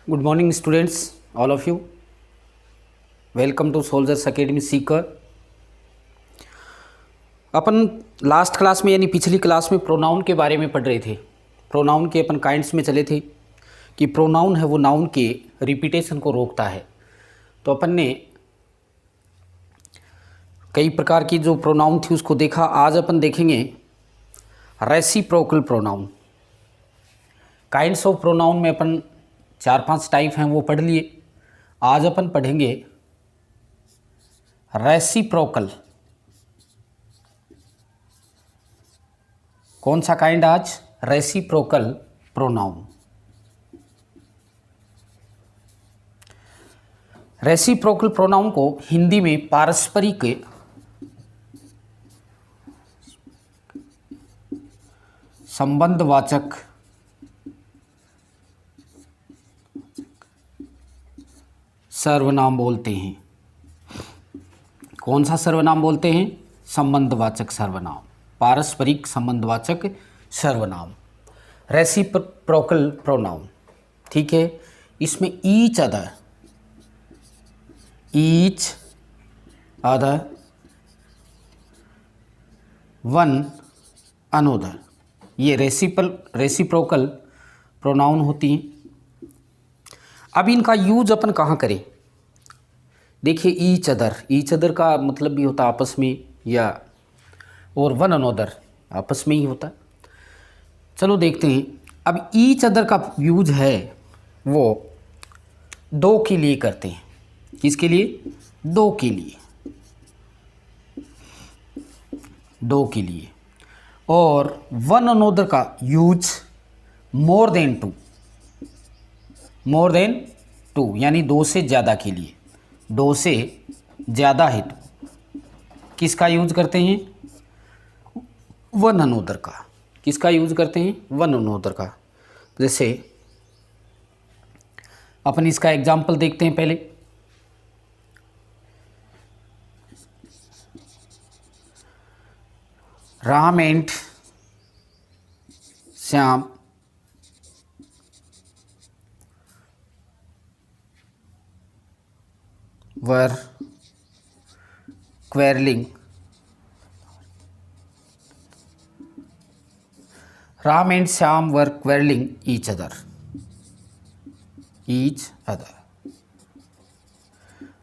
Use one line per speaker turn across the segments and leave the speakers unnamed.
Good morning, students, all of you. Welcome to Soldiers Academy Seeker. Upon last class में यानी पिछली class में pronoun के बारे में पढ़ रहे थे। प्रोनाउन के अपन काइंड्स में चले थे कि प्रोनाउन है वो नाउन के रिपीटेशन को रोकता है। तो अपन ने कई प्रकार की जो प्रोनाउन थी उसको देखा। आज अपन देखेंगे reciprocal pronoun. Kinds of pronoun में अपन 4-5 टाइप हैं वो पढ़ लिए। आज अपन पढ़ेंगे रेसिप्रोकल। कौन सा काइंड आज? Reciprocal pronoun. रेसिप्रोकल प्रोनाउन को हिंदी में पारस्परिक संबंधवाचक सर्वनाम बोलते हैं। कौन सा सर्वनाम बोलते हैं? संबंधवाचक सर्वनाम, पारस्परिक संबंधवाचक सर्वनाम, रेसिप्रोकल प्रोनाउन। ठीक है, इसमें ईच अदर, वन अनोदर, ये रेसिप्रोकल प्रोनाउन होती हैं। अब इनका यूज अपन कहाँ करें? देखिए, ईच अदर का मतलब भी होता है आपस में, या और वन अनोदर आपस में ही होता है। चलो देखते हैं। अब ईच अदर का यूज है वो दो के लिए करते हैं। किसके लिए? दो के लिए, दो के लिए। और वन अनोदर का यूज मोर देन टू यानी दो से ज़्यादा के लिए, दो से ज़्यादा हेतु किसका यूज करते हैं? वन अनोदर का। किसका यूज करते हैं? वन अनोदर का। जैसे अपन इसका एग्जाम्पल देखते हैं पहले। Ram and Shyam were quarrelling. Ram and Shyam were quarrelling each other.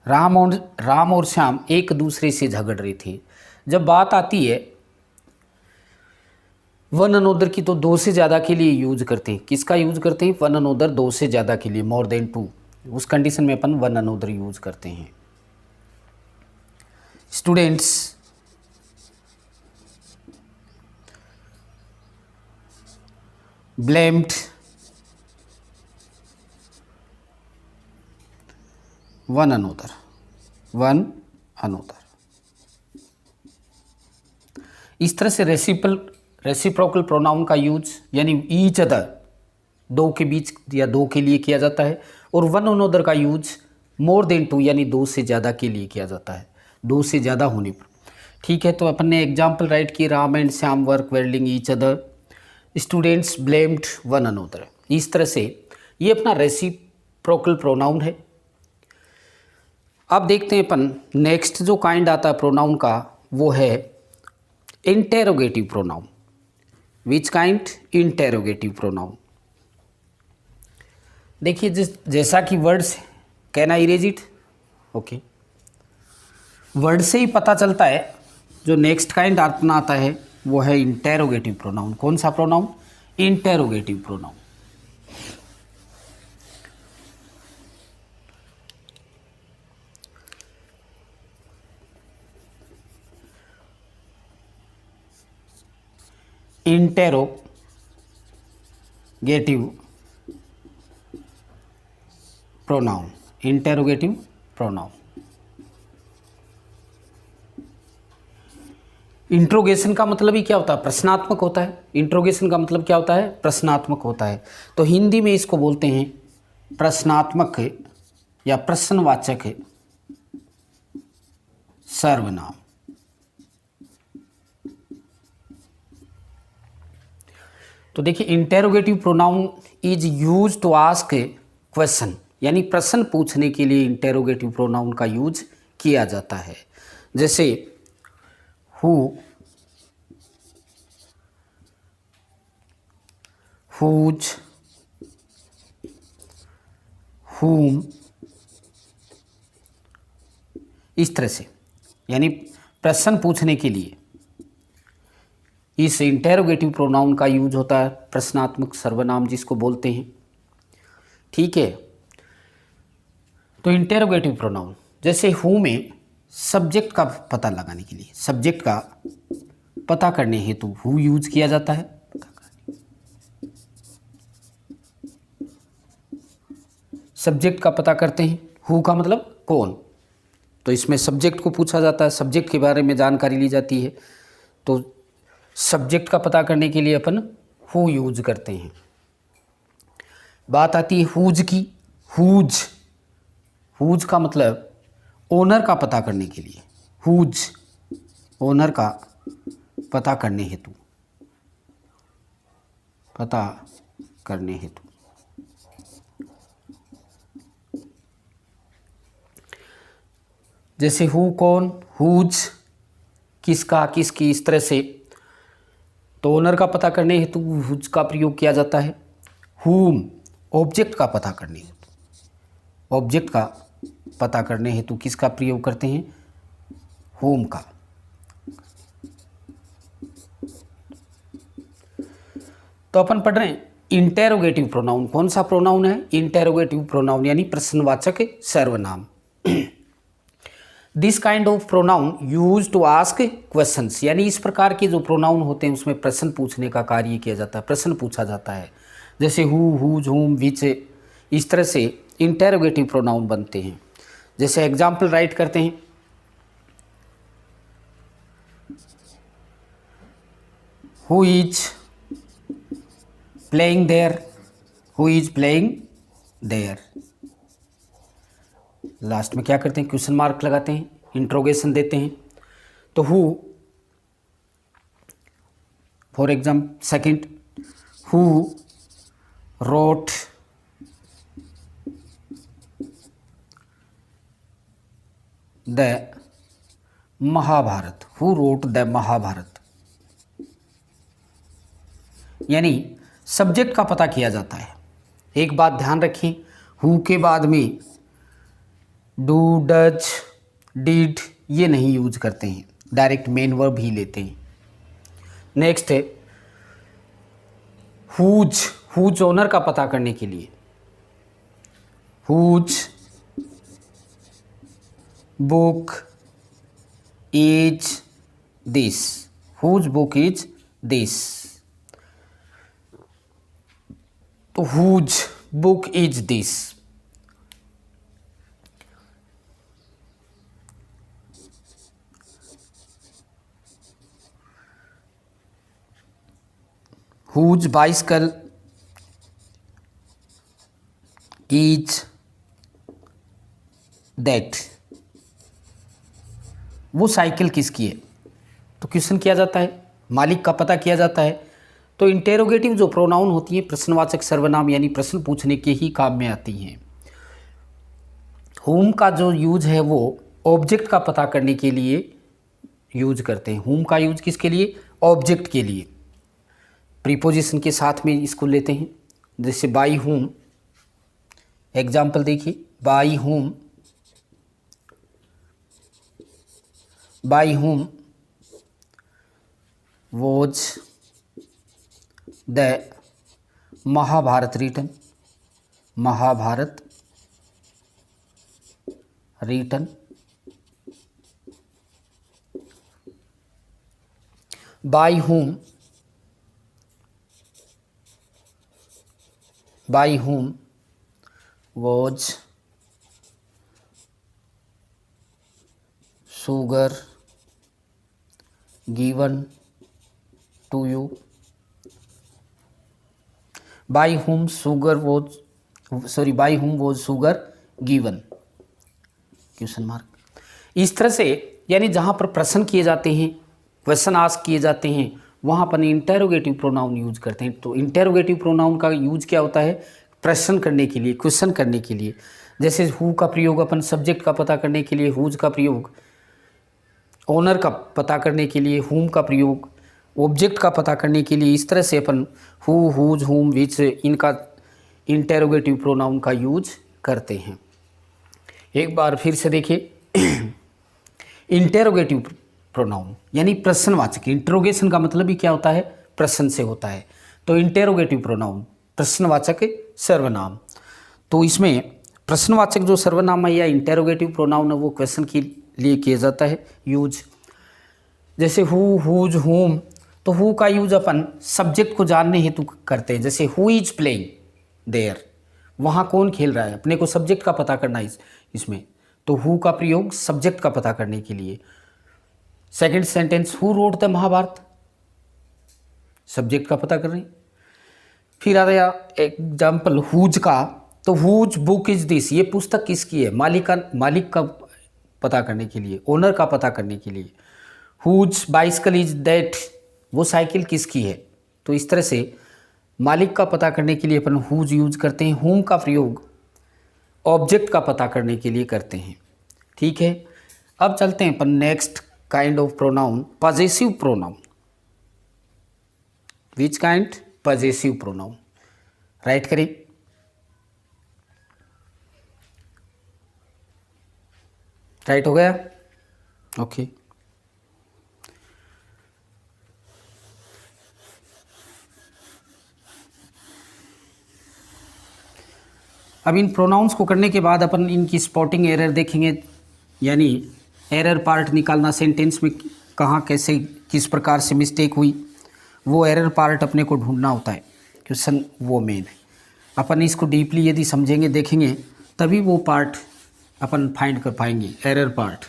Ram और श्याम एक दूसरे से झगड़ रहे थे। जब बात आती है वन अनोदर की, तो दो से ज़्यादा के लिए यूज करते हैं। किसका यूज करते हैं? वन अनोदर, दो से ज़्यादा के लिए, मोर देन टू। उस कंडीशन में अपन वन अनोदर यूज करते हैं। Students, blamed one another. इस तरह से रेसिप्रोकल प्रोनाउन का यूज यानी ईच अदर दो के बीच या दो के लिए किया जाता है, और वन अनोदर का यूज मोर देन टू यानी दो से ज़्यादा के लिए किया जाता है, दो से ज़्यादा होने पर। ठीक है, तो अपन ने एग्जाम्पल राइट किए। Ram and Shyam were quarrelling each other, students blamed one another. इस तरह से ये अपना रेसिप्रोकल प्रोनाउन है। अब देखते हैं अपन नेक्स्ट जो काइंड आता है प्रोनाउन का, वो है interrogative pronoun. Which kind? Interrogative pronoun. देखिए, जैसा कि words, can I erase it? Okay, word से ही पता चलता है। जो नेक्स्ट काइंड अपना आता है वो है इंटेरोगेटिव प्रोनाउन। कौन सा pronoun? Interrogative pronoun. Interrogative pronoun, interrogative pronoun. Interrogation का मतलब ही क्या होता है? प्रश्नात्मक होता है। इंट्रोगेशन का मतलब क्या होता है? प्रश्नात्मक होता है। तो हिंदी में इसको बोलते हैं प्रश्नात्मक या प्रश्नवाचक सर्वनाम। तो देखिए interrogative pronoun is use to ask question यानी प्रश्न पूछने के लिए इंटेरोगेटिव प्रोनाउन का यूज किया जाता है। जैसे हु, हुज, हुम, इस तरह से, यानी प्रश्न पूछने के लिए इस इंटेरोगेटिव प्रोनाउन का यूज होता है, प्रश्नात्मक सर्वनाम जिसको बोलते हैं। ठीक है, तो इंटेरोगेटिव प्रोनाउन जैसे हु में सब्जेक्ट का पता लगाने के लिए, सब्जेक्ट का पता करने हेतु हु यूज किया जाता है। सब्जेक्ट का पता करते हैं, हु का मतलब कौन, तो इसमें सब्जेक्ट को पूछा जाता है, सब्जेक्ट के बारे में जानकारी ली जाती है। तो सब्जेक्ट का पता करने के लिए अपन हु यूज करते हैं। बात आती है हुज की। हुज, हुज का मतलब ओनर का पता करने के लिए, हुज ओनर का पता करने हेतु, पता करने हेतु। जैसे हु कौन, हुज किसका, किसकी, इस तरह से। तो ओनर का पता करने हेतु हुज का प्रयोग किया जाता है। हुम ऑब्जेक्ट का पता करने हेतु, ऑब्जेक्ट का पता करने हेतु किसका प्रयोग करते हैं, हुम का। तो अपन पढ़ रहे हैं इंटेरोगेटिव प्रोनाउन। कौन सा प्रोनाउन है, इंटेरोगेटिव प्रोनाउन यानी प्रश्नवाचक सर्वनाम। This kind of pronoun use to ask questions, यानी इस प्रकार के जो प्रोनाउन होते हैं उसमें प्रश्न पूछने का कार्य किया जाता है, प्रश्न पूछा जाता है। जैसे हु, हुज, हुम, विच, इस तरह से इंटेरोगेटिव प्रोनाउन बनते हैं। जैसे एग्जाम्पल राइट करते हैं, who is playing there, who is playing there. Last में क्या करते हैं, क्वेश्चन मार्क लगाते हैं, इंट्रोगेशन देते हैं। तो who, for example second, who wrote the Mahabharat, who wrote the Mahabharat, यानी सब्जेक्ट का पता किया जाता है। एक बात ध्यान रखें, हु के बाद में डू, डज, डिड ये नहीं यूज करते हैं, डायरेक्ट मेन वर्ब ही लेते हैं। नेक्स्ट है हुज, हुज ओनर का पता करने के लिए, whose book is this, whose book is this. तो whose book is this. Whose bicycle is that, वो साइकिल किसकी है। तो क्वेश्चन किया जाता है, मालिक का पता किया जाता है। तो इंटेरोगेटिव जो प्रोनाउन होती हैं प्रश्नवाचक सर्वनाम यानी प्रश्न पूछने के ही काम में आती हैं। हुम का जो यूज है वो ऑब्जेक्ट का पता करने के लिए यूज करते हैं। हुम का यूज किसके लिए, ऑब्जेक्ट के लिए। प्रीपोजिशन के साथ में इसको लेते हैं। जैसे बाई हुम, एग्जाम्पल देखिए, by whom, by whom was the Mahabharat written, Mahabharat written. By whom, by whom was sugar given to you, by whom sugar was, sorry, by whom was sugar given, question mark. इस तरह से यानी जहाँ पर प्रश्न किए जाते हैं, क्वेश्चन आस्क किए जाते हैं, वहाँ पर इंटेरोगेटिव प्रोनाउन यूज करते हैं। तो इंटेरोगेटिव प्रोनाउन का यूज क्या होता है, प्रश्न करने के लिए, क्वेश्चन करने के लिए। जैसे हु का प्रयोग अपन सब्जेक्ट का पता करने के लिए, हुज का प्रयोग ओनर का पता करने के लिए, हुम का प्रयोग ऑब्जेक्ट का पता करने के लिए। इस तरह से अपन हु, हुज, हुम, विच इनका इंटेरोगेटिव प्रोनाउन का यूज करते हैं। एक बार फिर से देखिए, इंटेरोगेटिव प्रोनाउन यानी प्रश्नवाचक। इंटरोगेशन का मतलब ही क्या होता है? प्रश्न से होता है। तो इंटेरोगेटिव प्रोनाउन प्रश्नवाचक सर्वनाम। तो इसमें प्रश्नवाचक जो सर्वनाम है या इंटेरोगेटिव प्रोनाउन है वो क्वेश्चन के लिए किया जाता है यूज। जैसे हु, हुज, हुम, तो हु का यूज अपन सब्जेक्ट को जानने हेतु करते हैं। जैसे हु इज प्लेइंग देयर, वहाँ कौन खेल रहा है, अपने को सब्जेक्ट का पता करना है इसमें। तो हु का प्रयोग सब्जेक्ट का पता करने के लिए। Second sentence, who wrote the Mahabharat, subject का पता कर रहे हैं। फिर आ गया एग्जाम्पल हुज का, तो हुज बुक इज दिस, ये पुस्तक किसकी है, मालिक का पता करने के लिए, ओनर का पता करने के लिए। हुज बाइसिकल इज दैट, वो साइकिल किसकी है। तो इस तरह से मालिक का पता करने के लिए अपन हुज यूज करते हैं। हुम का प्रयोग ऑब्जेक्ट का पता करने के लिए करते हैं। ठीक है, अब चलते हैं अपन next kind of pronoun, possessive pronoun. Which kind? Possessive pronoun. Write करें। राइट हो गया? ओके। अब इन प्रोनाउंस को करने के बाद अपन इनकी स्पॉटिंग एरर देखेंगे, यानी एरर पार्ट निकालना, सेंटेंस में कहाँ कैसे किस प्रकार से मिस्टेक हुई, वो एरर पार्ट अपने को ढूंढना होता है। क्वेश्चन वो मेन है। अपन इसको डीपली यदि समझेंगे, देखेंगे, तभी वो पार्ट अपन फाइंड कर पाएंगे, error part.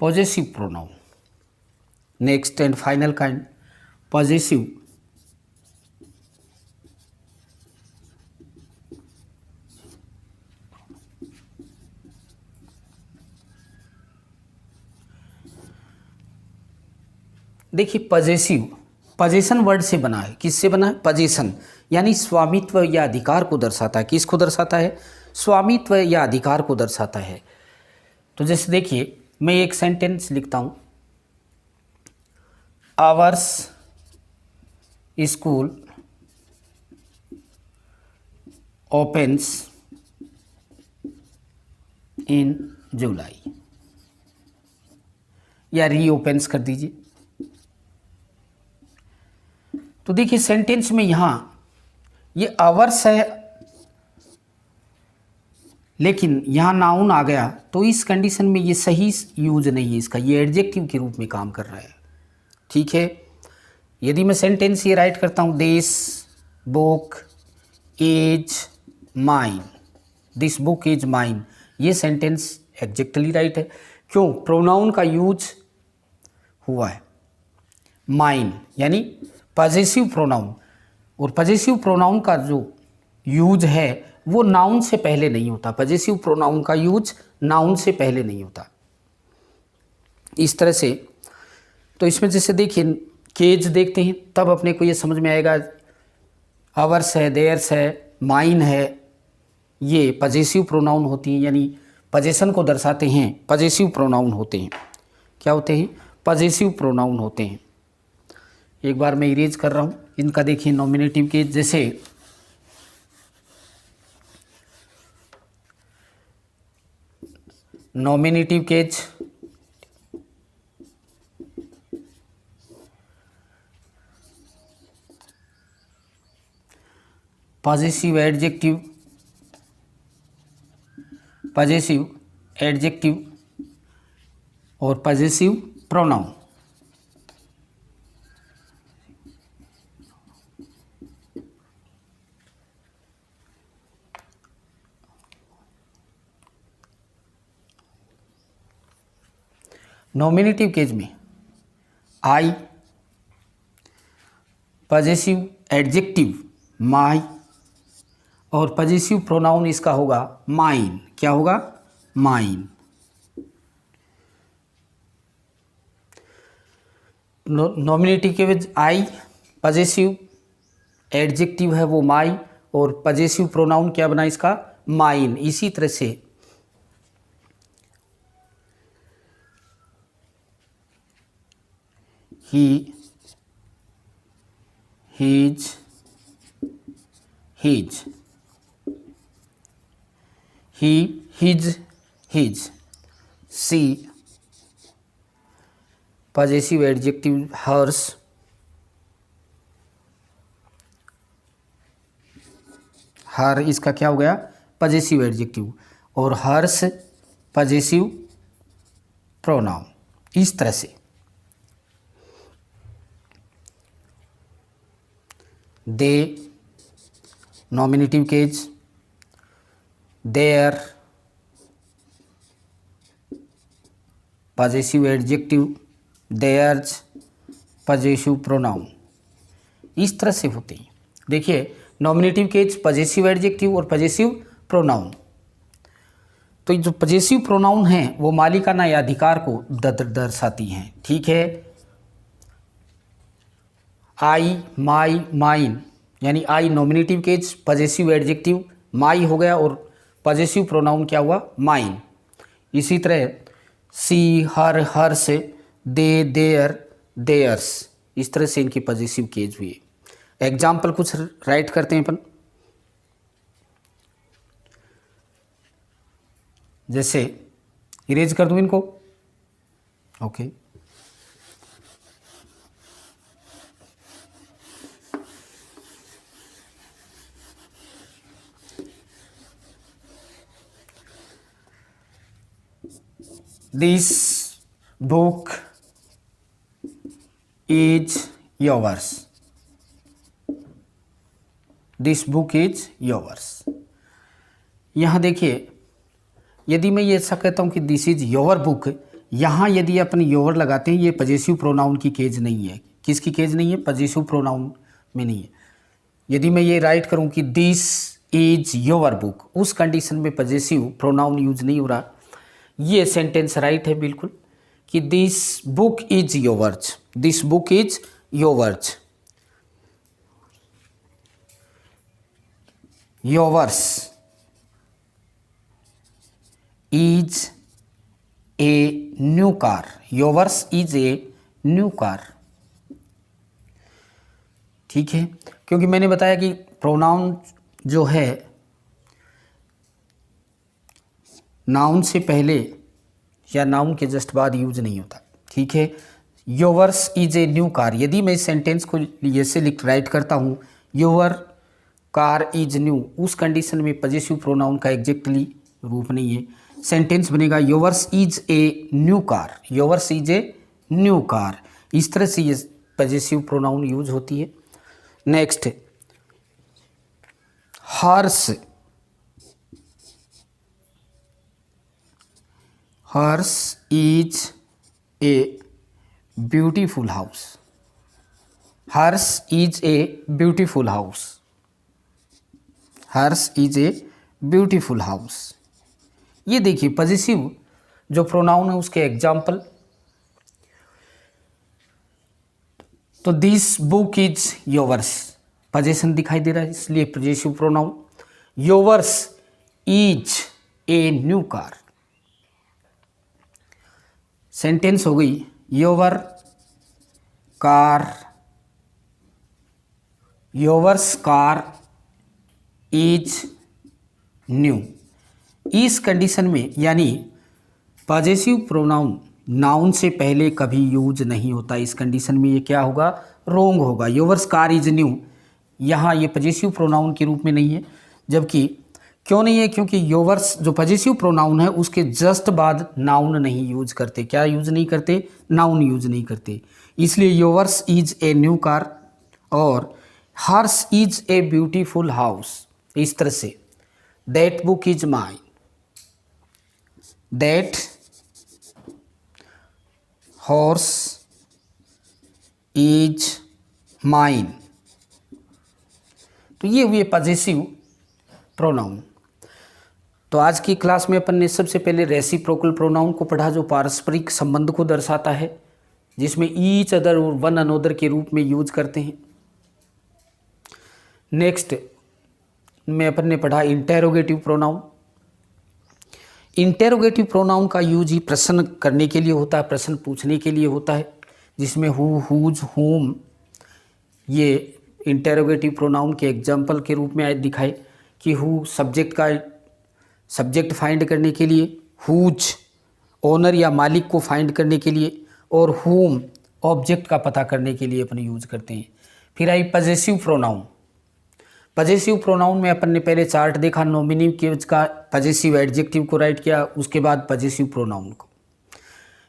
Possessive pronoun, next and final kind, possessive देखिए पॉजेसिव पॉजेशन वर्ड से बना है। किससे बना है? पॉजेशन, यानी स्वामित्व या अधिकार को दर्शाता है। किसको दर्शाता है? स्वामित्व या अधिकार को दर्शाता है। तो जैसे देखिए, मैं एक सेंटेंस लिखता हूँ, आवर्स स्कूल ओपन्स इन जुलाई, या रीओपन्स कर दीजिए। तो देखिए सेंटेंस में यहाँ ये आवर्स है, लेकिन यहाँ नाउन आ गया, तो इस कंडीशन में ये सही यूज नहीं है इसका, ये एडजेक्टिव के रूप में काम कर रहा है। ठीक है, यदि मैं सेंटेंस ये राइट करता हूँ, this book is mine, this book is mine, ये सेंटेंस एग्जैक्टली राइट है। क्यों? प्रोनाउन का यूज हुआ है माइन, यानी पॉजेसिव प्रोनाउन। और पॉजेसिव प्रोनाउन का जो यूज है वो नाउन से पहले नहीं होता। पॉजेसिव प्रोनाउन का यूज नाउन से पहले नहीं होता। इस तरह से तो इसमें जैसे देखिए केज देखते हैं तब अपने को ये समझ में आएगा, आवर्स है, देयर्स है, माइन है, ये पॉजेसिव प्रोनाउन होती हैं, यानी पॉजेशन को दर्शाते हैं, पॉजेसिव प्रोनाउन होते हैं। क्या होते हैं? पॉजेसिव प्रोनाउन होते हैं। एक बार मैं इरेज कर रहा हूँ इनका। देखिए नॉमिनेटिव केज, जैसे nominative case, possessive adjective, possessive adjective और पॉजेसिव प्रोनाउन। नॉमिनेटिव केज में आई, पॉजेसिव एडजेक्टिव माई, और पॉजेसिव प्रोनाउन इसका होगा माइन। क्या होगा? माइन। नॉमिनेटिव के विच आई, पजेसिव एडजेक्टिव है वो माई, और पजेसिव प्रोनाउन क्या बना इसका, माइन। इसी तरह से ही, his, his, he, his, his, she possessive adjective hers, her इसका क्या हो गया, पजेसिव एडजेक्टिव, और हर्स पजेसिव प्रोनाउन। इस तरह से they nominative case, their possessive adjective, theirs possessive pronoun. इस तरह से होते हैं। देखिए नॉमिनेटिव केज, पजेसिव एडजेक्टिव और पजेसिव प्रोनाउन। तो जो पजेसिव प्रोनाउन हैं वो मालिकाना या अधिकार को दर्शाती हैं। ठीक है, आई, माई, माइन, यानी आई नॉमिनेटिव केज, पजेसिव एडजेक्टिव माई हो गया, और पजेसिव प्रोनाउन क्या हुआ, माइन। इसी तरह सी, हर, हर्स, दे, देयर, देयर्स, इस तरह से इनकी पजेसिव केज हुई। एग्जाम्पल कुछ राइट करते हैं अपन। जैसे इरेज कर दूं इनको, okay. This book is yours, this book is yours. यहाँ देखिए, यदि मैं ये ऐसा कहता हूँ कि दिस इज योर बुक, यहाँ यदि अपन योर लगाते हैं, ये पजेसिव प्रोनाउन की केज नहीं है। किसकी केज नहीं है, पजेसिव प्रोनाउन में नहीं है। यदि मैं ये राइट करूँ कि दिस इज योर बुक, उस कंडीशन में पजेसिव प्रोनाउन यूज नहीं हो रहा। ये सेंटेंस राइट है बिल्कुल, कि this book is yours, this book is yours, yours is a new car, yours is a new car. ठीक है, क्योंकि मैंने बताया कि प्रोनाउन जो है नाउन से पहले या नाउन के जस्ट बाद यूज नहीं होता। ठीक है, yours is a new car, यदि मैं इस सेंटेंस को ऐसे लिख राइट करता हूँ, योर कार इज न्यू, उस कंडीशन में पजेसिव प्रोनाउन का एग्जैक्टली रूप नहीं है। सेंटेंस बनेगा yours is a new car, yours is a new car. इस तरह से ये पजेसिव प्रोनाउन यूज होती है। Next, hers, hers is a beautiful house, hers is a beautiful house, hers is a beautiful house. ये देखिए possessive जो pronoun है उसके एग्जाम्पल। तो this book is yours, possession दिखाई दे रहा है इसलिए possessive pronoun. Yours is a new car, sentence हो गई your car, yours car is new. इस कंडीशन में यानी पजेसिव प्रोनाउन नाउन से पहले कभी यूज नहीं होता। इस कंडीशन में ये क्या होगा, रोंग होगा। योर्स कार इज न्यू, यहाँ ये पजेसिव प्रोनाउन के रूप में नहीं है। जबकि क्यों नहीं है, क्योंकि योर्स जो पजेसिव प्रोनाउन है उसके जस्ट बाद नाउन नहीं यूज करते। क्या यूज नहीं करते, नाउन यूज नहीं करते। इसलिए yours is a new car और hers is a beautiful house. इस तरह से that book is mine, that horse is mine. तो ये हुए पजेसिव प्रोनाउन। तो आज की क्लास में अपन ने सबसे पहले रेसिप्रोकल प्रोनाउन को पढ़ा जो पारस्परिक संबंध को दर्शाता है। जिसमें ईच अदर और वन अनोदर के रूप में यूज करते हैं। नेक्स्ट में अपन ने पढ़ा इंटेरोगेटिव प्रोनाउन। इंटेरोगेटिव प्रोनाउन का यूज ही प्रश्न करने के लिए होता है, प्रश्न पूछने के लिए होता है, जिसमें हु, हुज, हुम ये इंटेरोगेटिव प्रोनाउन के एग्जाम्पल के रूप में आज दिखाए कि हु सब्जेक्ट फाइंड करने के लिए, हुज ओनर या मालिक को फाइंड करने के लिए, और हुम ऑब्जेक्ट का पता करने के लिए अपन यूज करते हैं। फिर आई पजेसिव प्रोनाउन। पजेसिव प्रोनाउन में अपन ने पहले चार्ट देखा, नॉमिनेटिव केस का पजेसिव एडजेक्टिव को राइट किया, उसके बाद पजेसिव प्रोनाउन को।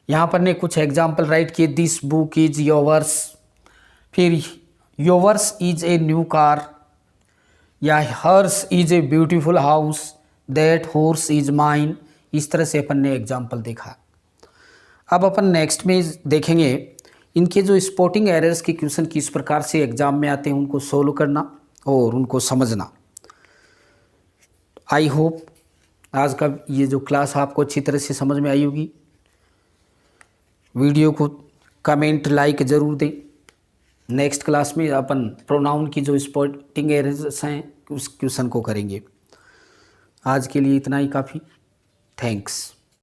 यहाँ पर ने कुछ एग्जाम्पल राइट किए, दिस बुक इज योवर्स, फिर yours is a new car, या hers is a beautiful house, that horse is mine. इस तरह से अपन ने एग्जाम्पल देखा। अब अपन नेक्स्ट में देखेंगे इनके जो स्पॉटिंग एरर्स के क्वेश्चन किस प्रकार से एग्जाम में आते हैं, उनको सोल्व करना और उनको समझना। आई होप आज का ये जो क्लास आपको अच्छी तरह से समझ में आई होगी। वीडियो को कमेंट लाइक ज़रूर दें। नेक्स्ट क्लास में अपन प्रोनाउन की जो स्पॉटिंग एरर्स हैं उस क्वेश्चन को करेंगे। आज के लिए इतना ही काफ़ी। थैंक्स।